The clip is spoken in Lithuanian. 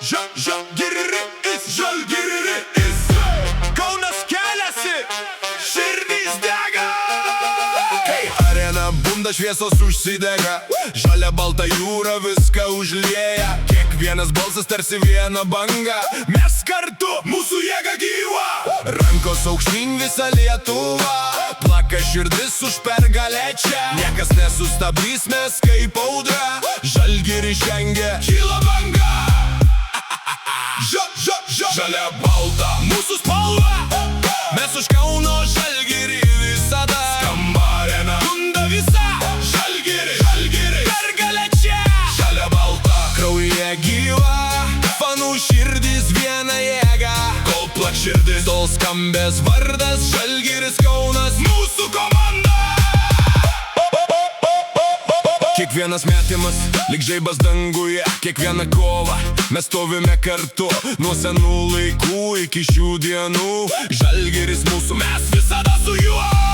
Žalgiris Kaunas keliasi, širdys dega. Kai arena bunda, šviesos užsidega, žalia balta jūra viską užlieja. Kiekvienas balsas tarsi viena banga, mes kartu, mūsų jėga gyva. Rankos aukštyn visa Lietuva, plaka širdis už pergalę čia. Niekas nesustabdys, mes kaip audra, Žalgiris žengia, kyla banga. Žalia balta, mūsų spalva, mes už Kauno Žalgirį visada. Skamba arena, bunda visa, Žalgiris, pergalė čia. Žalia balta, kraujyje gyva, fanų širdys viena jėga. Kol plak širdis, tol skambės vardas, Žalgiris Kaunas, mūsų komanda. Kiekvienas metimas, lyg žaibas danguje, kiekviena kova, mes stovime kartu. Nuo senų laikų iki šių dienų, Žalgiris mūsų, mes visada su juo.